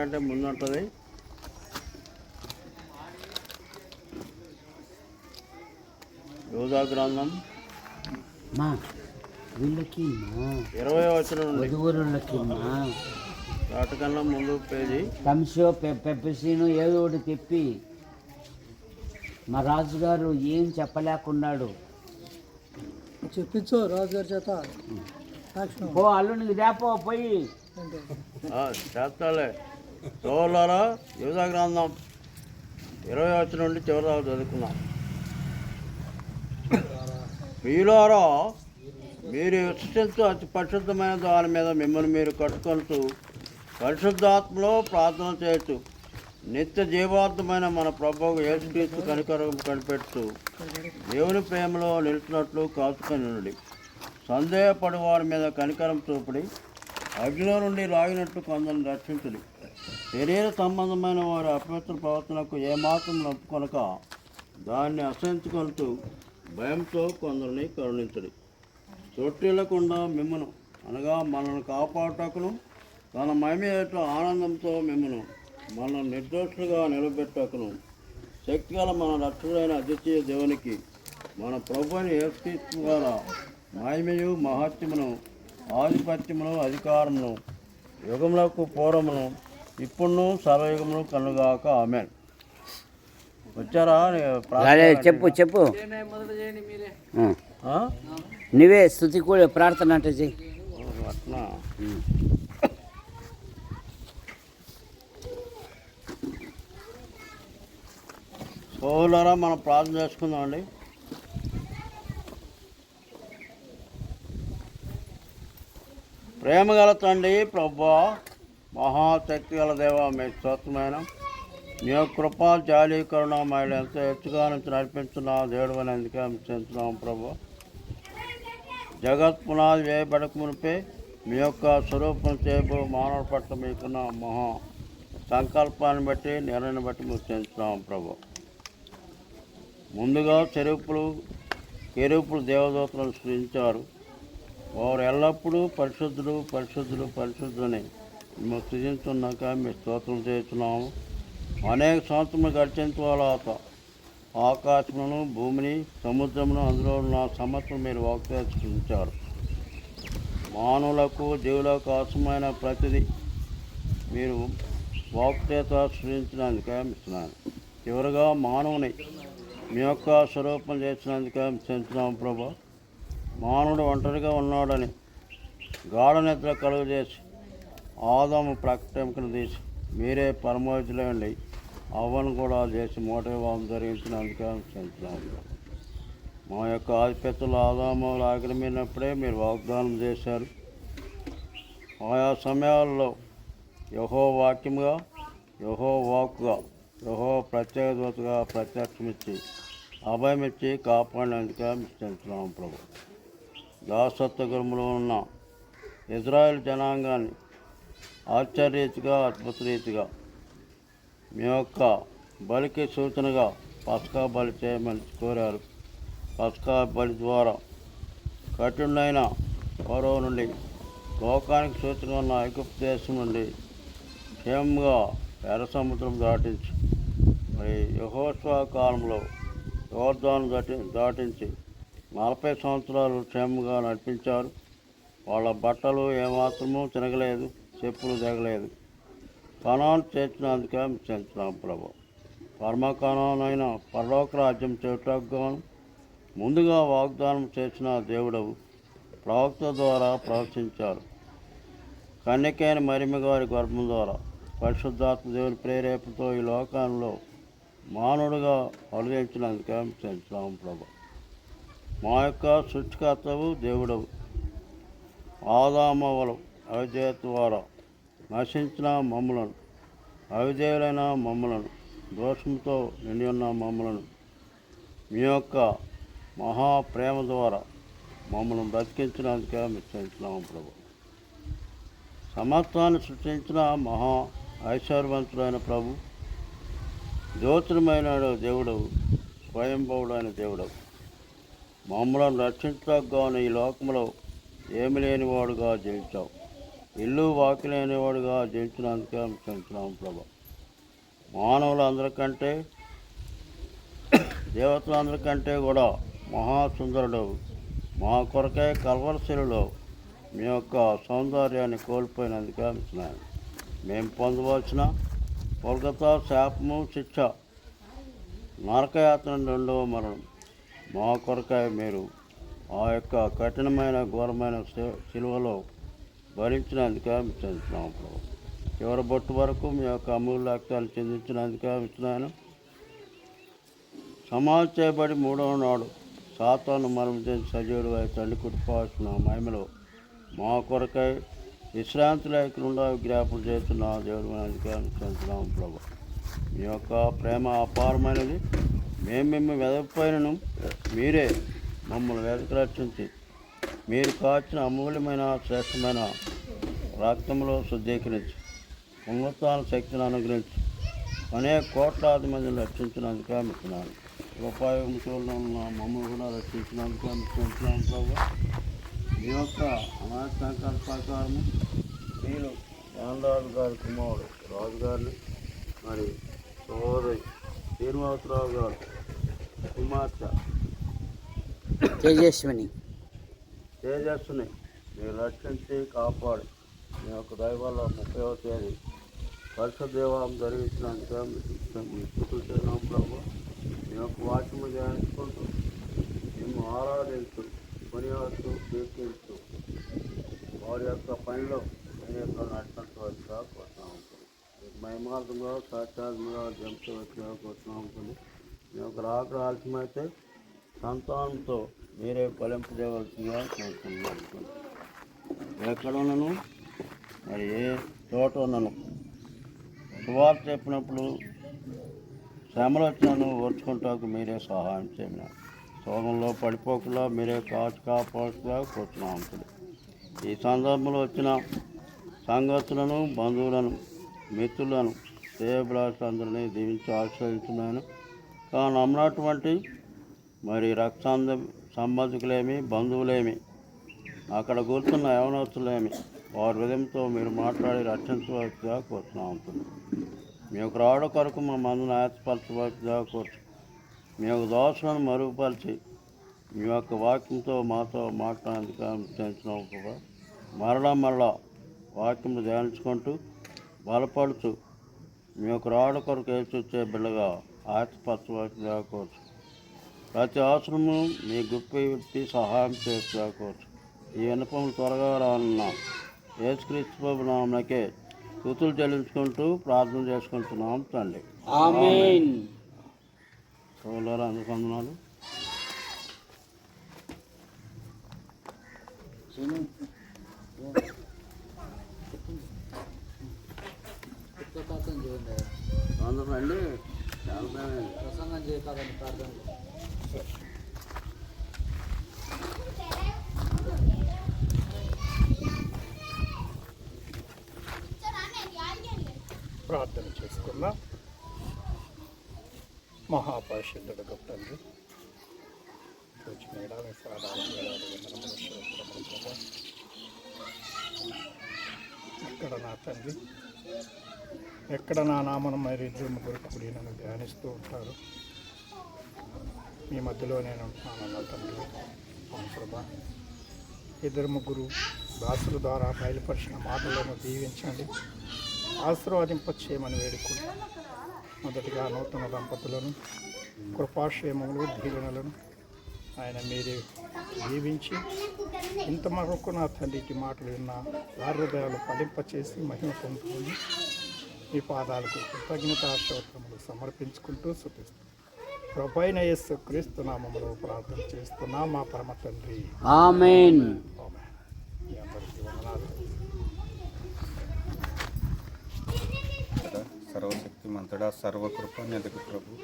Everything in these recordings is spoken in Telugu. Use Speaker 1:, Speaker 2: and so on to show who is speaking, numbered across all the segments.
Speaker 1: అంటే ముందుంటుంది. యోధా గ్రంథం
Speaker 2: వీళ్ళకి
Speaker 1: 20వ వచనం
Speaker 2: వధువులకి
Speaker 1: వాటికన్నా ముందు పేజీ
Speaker 2: కంసో పెప్పసీను ఏదో ఒకటి తెప్పి మా రాజుగారు ఏం చెప్పలేకున్నాడు.
Speaker 3: చెప్పించు రాజుగారి చేత.
Speaker 2: పో అల్లునికి దేపో పోయి
Speaker 1: చేస్తాలే. సోలారా యోధా గ్రంథం 20వ వచనం నుండి చివరి దాకా చదువుకున్నాం. మీలారా మీరు విశ్వసించు అతి పరిశుద్ధమైన దాని మీద మిమ్మల్ని మీరు కట్టుకొనుతూ పరిశుద్ధాత్మలో ప్రార్థన చేయొచ్చు. నిత్య జీవార్థమైన మన ప్రభువు యేసుక్రీస్తు కనికరం కనిపెడుతూ దేవుని ప్రేమలో నిలిచినట్లు కాచుకొని సందేహపడి వారి మీద కనికరం చూపడి అగ్నిలో నుండి లాగినట్లు కొందరిని రక్షించుడి. శరీర సంబంధమైన వారి అపవిత్ర ప్రవర్తనకు ఏమాత్రం నొప్పుకొనక దాన్ని అసహించుకొనుతూ భయంతో కొందరిని కరుణించుడి. తొట్టిల్లకుండా మిమ్మను అనగా మనల్ని కాపాడటకును తన మహిమ ఆనందంతో మిమ్మను మనం నిర్దోషులుగా నిలబెట్టకును శక్తిగల మన రక్షకుడైన అద్వితీయ దేవునికి మన ప్రభుని యేసుక్రీస్తు ద్వారా మహిమయు మహత్యమును ఆధిపత్యమును అధికారమును యుగములకు పూర్వమును ఇప్పుడును సర్వయుగమును కనుగాక. ఆమేన్. వచ్చారా?
Speaker 2: చెప్పు నువ్వే స్తుతి కూడా ప్రార్థన అంటే చెయ్యి.
Speaker 1: అట్లా సోదరులారా మనం ప్రార్థన చేసుకుందామండి. ప్రేమగల తండ్రి ప్రభువా, మహాశక్తి గల దేవ, మీ స్తోత్రమైన మీ యొక్క కృప జాలి కరుణ మైలు ఎంతో ఎత్తుగా నుంచి నడిపించున్నాం దేవుడు అని అందుకే చెందుతున్నాం ప్రభు. జగత్ పునాది వేయబడక మునిపే మీ యొక్క స్వరూపం చేయబో మానవ పట్ల మీకున్న మహా సంకల్పాన్ని బట్టి నిర్ణయాన్ని బట్టి మేము చెందుతున్నాం ప్రభు. ముందుగా కెరూపులు దేవదూతలను సృజించారు. వారు ఎల్లప్పుడూ పరిశుద్ధుడు పరిశుద్ధుడు పరిశుద్ధుని మేము సృజించున్నాక మీ స్తోత్రం చేస్తున్నాము. అనేక సంవత్సరములు గడిచిన తర్వాత ఆకాశమును భూమిని సముద్రమును అందులో ఉన్న సమస్యను మీరు వాగ్దానం సృజించారు. మానవులకు జీవులకు అవసరమైన ప్రతిదీ మీరు వాక్చేత సృజించినందుకే ఇస్తున్నాను. చివరిగా మానవుని మీ యొక్క స్వరూపం చేసినందుకే చెందుతున్నాం ప్రభు. మానవుడు ఒంటరిగా ఉన్నాడని గాఢ నిద్ర కలుగజేసి ఆదాము ప్రకటనను తీసి మీరే పరమోజులండి అవ్వను కూడా చేసి మోట వివాహం జరిగించినందుకే చెందుతున్నాం. మా యొక్క ఆధిపత్యులు ఆదాములు ఆగ్రమినప్పుడే మీరు వాగ్దానం చేశారు. ఆయా సమయాల్లో యెహోవా వాక్యముగా, యెహోవా వాక్కుగా, యెహోవా ప్రత్యేక దూతగా ప్రత్యక్షమిచ్చి అభయమిచ్చి కాపాడినందుకే చెందుతున్నాం ప్రభు. దాసత్వ గృహంలో ఉన్న ఇజ్రాయెల్ జనాంగాన్ని ఆశ్చర్యరీతిగా అద్భుత రీతిగా మీ యొక్క బలికి సూచనగా పస్కా బలి చేయమని కోరారు. పస్కా బలి ద్వారా కఠినైన ఫరో నుండి లోకానికి సూచనగా ఉన్న ఐగుప్తు దేశం నుండి క్షేమంగా ఎర్ర సముద్రం దాటించి మరి యెహోషువ కాలంలో యోర్దాను దాటించి 40 సంవత్సరాలు క్షేమంగా నడిపించారు. వాళ్ళ బట్టలు ఏమాత్రమూ తిరగలేదు, చెప్పులు దిగలేదు. కనాను చేర్చినందుకే చెందుతున్నాం ప్రభు. పరమ కనానైన పరలోక రాజ్యం చేటుగాను ముందుగా వాగ్దానం చేసిన దేవుడవు ప్రవక్త ద్వారా ప్రవచించారు. కన్యకైన మరియమ్మ గారి గర్భం ద్వారా పరిశుద్ధాత్మ దేవుని ప్రేరేపణతో ఈ లోకంలో మానవుడుగా అనుగ్రహించినందుకే చెందుతున్నాం ప్రభు. మా యొక్క సృష్టికర్తవు దేవుడవు ఆదామవలు అవిధేయత ద్వారా నశించిన మమ్ములను, అవిధేయులైన మమ్ములను, దోషంతో నిండి ఉన్న మమ్ములను మీ యొక్క మహాప్రేమ ద్వారా మమ్మల్ని బ్రతికించినందుకే మెచ్చించున్నాము ప్రభు. సమస్తాన్ని సృష్టించిన మహా ఐశ్వర్యవంతుడైన ప్రభు, జ్యోతిర్మైన దేవుడవు, స్వయంభవుడైన దేవుడవు, మమ్మల్ని రక్షించగానే ఈ లోకంలో ఏమి లేనివాడుగా జీవించావు. ఇల్లు వాకిలేనివాడుగా జయించినందుకే క్షమించినాము ప్రభా. మానవులందరికంటే దేవతలందరికంటే కూడా మహాసుందరుడు మా కొరకే కల్వరశిలలో మీ యొక్క సౌందర్యాన్ని కోల్పోయినందుకే క్షమించినాము. మేము పొందవలసిన కొల్కతా శాపము శిక్ష నరకయాత్ర రెండవ మరణం మా కొరకై మీరు ఆ యొక్క కఠినమైన ఘోరమైన శిలువలో భరించినందుకే చెందుతున్నాము ప్రభు. చివరి బొట్టు వరకు మీ యొక్క అమూల్య రక్తాన్ని చెందించినందుకే ఇచ్చినాను. సమాధి చేయబడి మూడవ నాడు సాతాను మరణించిన సజీవుడు అయి తండ్రి కుటుంబాల్సిన మహిమలో మా కొరకై విశ్రాంతి లేకుండా జ్ఞాపకం చేస్తున్న దేవుడు అందుకే చెందుతున్నాము ప్రభు. మీ యొక్క ప్రేమ అపారమైనది. మేము మిమ్మల్ని వెదకపోయినను మీరే మమ్మల్ని వెదక రక్షించి మీరు కాచిన అమూల్యమైన శ్రేష్టమైన రక్తంలో శుద్ధీకరించి ఉన్నతాన శక్తిని అనుగ్రహించి అనేక కోట్లాది మందిని రక్షించినందుకే మిస్తున్నాను. కృపాయుగంలో ఉన్న మమ్మల్ని కూడా రక్షించినందుకే మిస్తున్నాను ప్రభు. మీ యొక్క అనాథ సంకల్ప ప్రకారము మీరు రామరాజు గారి కుమారుడు రాజుగారిని మరి సోదరి శ్రీనివాసరావు గారు కుమార్తె
Speaker 2: తేజస్విని
Speaker 1: తేజస్సుని మీరు రక్షించి కాపాడి మీ యొక్క దైవాల 30వ తేదీ పరిశుద్ధ దేవాలయం జరిగించినందుకే మీ స్థుతులు చేసినాం ప్రభు. మీ యొక్క వాక్యము ధ్యానించుకుంటూ మేము ఆరాధిస్తూ కొనియాడుతూ కీర్తిస్తూ వారి యొక్క పనిలో మీ యొక్క నడిచినట్టుగా కోరుతున్నాం. మహిమార్థంగా సాక్షాత్గా జంతుగా కోరుతున్నాం. మీ యొక్క రాక ఆలస్యమైతే సంతానంతో మీరే ఫలింపజేయవలసిందిగా కోరుతున్నాం. ఎక్కడ ఉన్నాను మరి ఏ చోట ఉన్నాను సువార్త చెప్పినప్పుడు శ్రమలు వచ్చినాను ఓర్చుకుంటాకు మీరే సహాయం చేయండి. శోకంలో పడిపోకుండా మీరే కాపాడుగా కూర్చున్నాం. ఈ సందర్భంలో వచ్చిన సంగతులను బంధువులను మిత్రులను శ్రేయభిలాషులందరినీ దీవించి ఆశ్రయిస్తున్నాను. కానీ నమ్మినటువంటి మరి రక్త సంబంధికులేమి బంధువులేమి అక్కడ కూర్చున్న యవనస్తులేమి వారి హృదయంతో మీరు మాట్లాడి రక్షించవలసిగా కోరుతున్నాం. మీ యొక్క రావడ కొరకు మా మందును ఆయత్పరచవలసిగా కోరుచు. మీ యొక్క దోషలను మరుగుపరిచి మీ యొక్క వాక్యంతో మాతో మాట్లాడేందుకు చేయించినాం. మరలా వాక్యం ధ్యానించుకుంటూ బలపడుతూ మీ యొక్క రావడ కొరకు ఏడ్చొచ్చే బిడ్డగా ఆయత్పరచవలసిగా కోరుచు. ప్రతి అవసరము మీ గుప్పి విప్పి సహాయం చేస్తుగా కోరుచు. ఈ విన్నపములు త్వరగా రానున్న యేసుక్రీస్తు ప్రభు నామమునకే స్తుతులు చెల్లించుకుంటూ ప్రార్థన చేసుకుంటున్నాం తండ్రి.
Speaker 2: ఆమేన్.
Speaker 1: సోదరులారా అందరికీ వందనాలు. అందరూ రండి.
Speaker 3: ప్రసంగం చేయకాలని ప్రార్థన.
Speaker 4: ప్రార్థన చేసుకున్నాం. మహాపరిశుద్ధుడు తండ్రి మేడాన్ని ఎక్కడ నా తండ్రి ఎక్కడ నా నామను మరి ఇద్దరు ముగ్గురు కూడి నన్ను ధ్యానిస్తూ ఉంటారు. మీ మధ్యలో నేను ఉంటున్నాను తండ్రి. అవును ప్రభా, ఇద్దరు ముగ్గురు దాసుల ద్వారా బయలుపరిచిన మాటలను దీవించండి, ఆశీర్వాదింపచేయమని వేడుకుంటూ మొదటిగా నూతన దంపతులను కృపాక్షేమములు దీవెనలను ఆయన మీరే దీవించి ఇంత మరొక నా తండ్రికి మాటలు విన్న వారి హృదయాలు ఫలింపచేసి మహిమ పొందుకొని మీ పాదాలకు కృతజ్ఞతాస్తోత్రములు సమర్పించుకుంటూ స్తుతిస్తూ ప్రభువైన యేసు క్రీస్తు నామములో ప్రార్థన చేస్తున్నా మా పరమ తండ్రి.
Speaker 2: ఆమేన్.
Speaker 4: మీ అందరికీ వందనాలు.
Speaker 5: సర్వశక్తిమంతుడా, సర్వకృపానిధికి ప్రభు,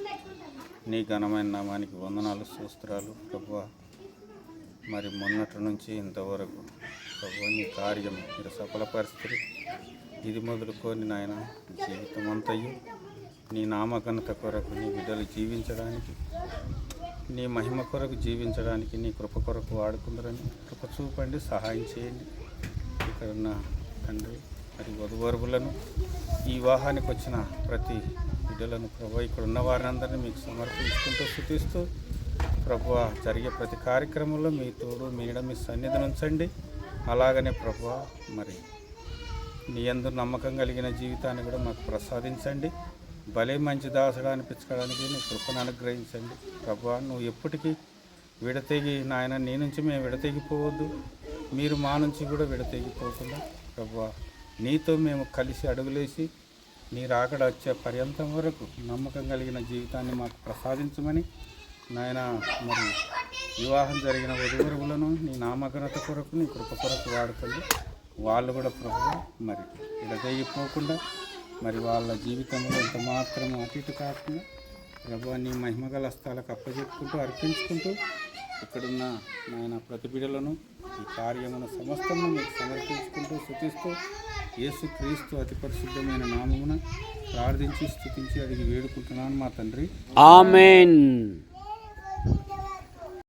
Speaker 5: నీ ఘనమైన నామానికి వందనాలు, స్తోత్రాలు ప్రభువా. మరి మొన్నటి నుంచి ఇంతవరకు ప్రభు నీ కార్యం మీరు సఫలపరిస్థితి ఇది మొదలుకొని నాయన జీవితం అంతయు నీ నామఘనత కొరకు, నీ బిడ్డలు జీవించడానికి, నీ మహిమ కొరకు జీవించడానికి నీ కృప కొరకు వాడుకుందరని కృప చూపండి, సహాయం చేయండి. ఇక్కడ ఉన్న తండ్రి మరి వధువరులను ఈ వివాహానికి వచ్చిన ప్రతి బిడ్డలను ప్రభు ఇక్కడ ఉన్న వారిని మీకు సమర్పించుకుంటూ స్తుతిస్తూ ప్రభు జరిగే ప్రతి కార్యక్రమంలో మీ తోడు మీ నీడ మీ సన్నిధిని ఉంచండి. అలాగనే ప్రభు మరి నీ యందు నమ్మకం కలిగిన జీవితాన్ని కూడా మాకు ప్రసాదించండి. భలే మంచి దాసుడు అనిపించుకోవడానికి నీ కృపను అనుగ్రహించండి. ప్రభు నువ్వు ఎప్పటికీ విడతెగి నాయన నీ నుంచి మేము విడతెగిపోవద్దు, మీరు మా నుంచి కూడా విడతెగిపోకుండా ప్రభు నీతో మేము కలిసి అడుగులేసి నీ రాకడ వచ్చే పర్యంతం వరకు నమ్మకం కలిగిన జీవితాన్ని మాకు ప్రసాదించమని నాయన మరి వివాహం జరిగిన వధువరులను నీ నామఘనత కొరకు నీ కృప కొరకు వాడుతుంది. వాళ్ళు కూడా ప్రభు మరి విడతెగిపోకుండా మరి వాళ్ళ జీవితంలో ఎంత మాత్రం అటు ఇటు కాకుండా ప్రభు నీ మహిమగల స్థలాలకు అప్పచెప్పుకుంటూ అర్పించుకుంటూ ఇక్కడున్న నాయన ప్రతి బిడ్డలను ఈ కార్యమును సమస్తము మీకు సమర్పించుకుంటూ స్తుతిస్తూ యేసుక్రీస్తు అతి పరిశుద్ధమైన నామమున ప్రార్థించి స్తుతించి అడిగి వేడుకుంటున్నాను మా తండ్రి.
Speaker 2: ఆమేన్.